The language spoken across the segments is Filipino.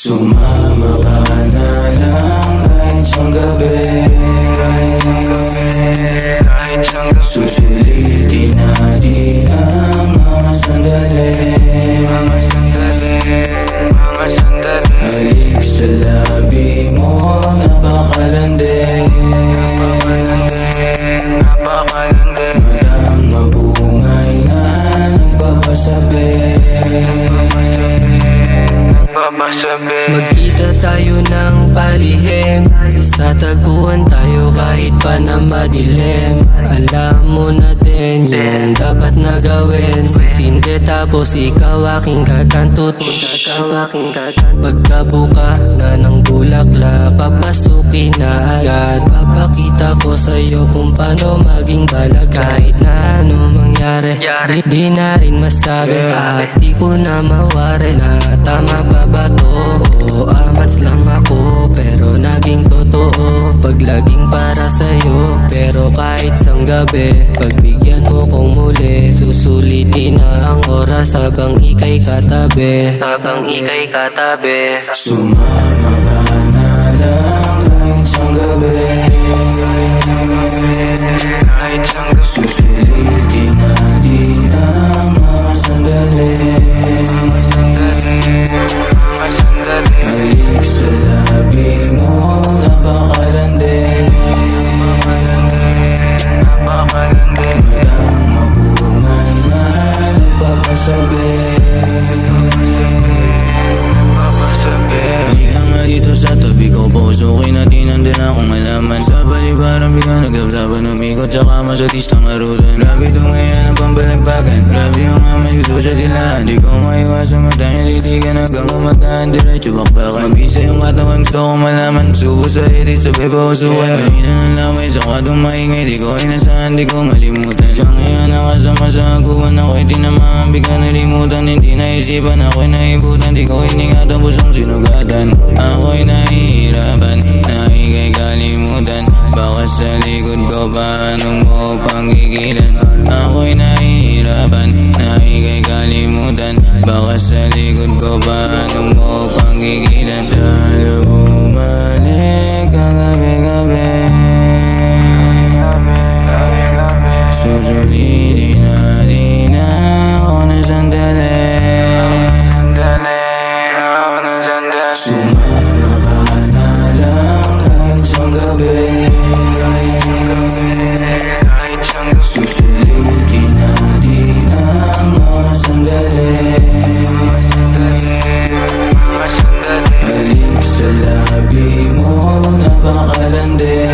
Sumama ka na lang kahit isang gabi, susulitin natin ang mga sandali. Halik sa labi mo, napakalandi. Matang mabungay na nagpapasabi. Magkita tayo ng palihim, sa tagpuan tayo kahit pa na madilim. Alam mo na din yung dapat na gawin. Sinde tapos ikaw aking kakantot. Pagkabuka na ng bulaklak, papasukin na agad. Papakita ko sa'yo kung paano maging balag. Kahit na ano mangyari, di na rin masabi. At di ko na mawari na tama ba ba to? O amats lang ako pero naging totoo. Pag laging para sa'yo pero kahit sang gabi, pagbigyan mo kong muli, susulitin na ang oras habang ika'y katabi. Sumama ka na lang kahit isang gabi, susulitin natin ang mga sandali. Halik sa labi mo, napakalandi. Matang mabungay na nagpapasabi. Halika nga dito sa tabi ko, pausukin natin ang dala kong malaman. Sa balibarang biglang naglaban, umikot sa kama sa tistang arulan. Grabe tungayan ang pambalagbagan, grabe yung amay gusto sa dilaan. Di ko maiwasan matangin, litigan hanggang umagahan. Diretso bakbakan, mag-isa yung katawan, gusto ko malaman. Subo sa edit, sabay pa usukan. Kanina ng lamay, sa kwadong maingay. Di ko inasahan, di ko malimutan. Siya ngayon nakasama sa aguan, ako'y di na maambigan. Nalimutan, hindi naisipan, ako'y naibutan. Di ko iningatan, pusong sinugatan. Ako'y nahihirapan, ika'y kalimutan. Baka sa likod ko, paano mo panggigilan? Ako'y nahihirapan, ika'y kalimutan. Baka sa likod ko, paano mo panggigilan? Sana bumalik ang gabi-gabi, susulitin natin ako na sandali. Sumama ka na lang kahit isang gabi, susulitin natin ang mga sandali. Halik sa labi mo, napakalandi.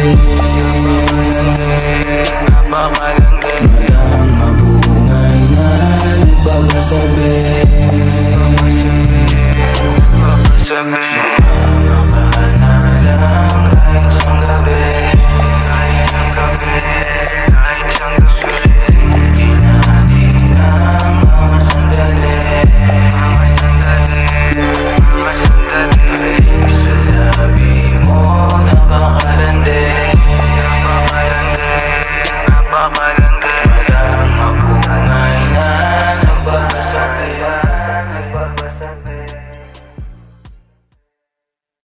Matang mabungay na nagpapasabi.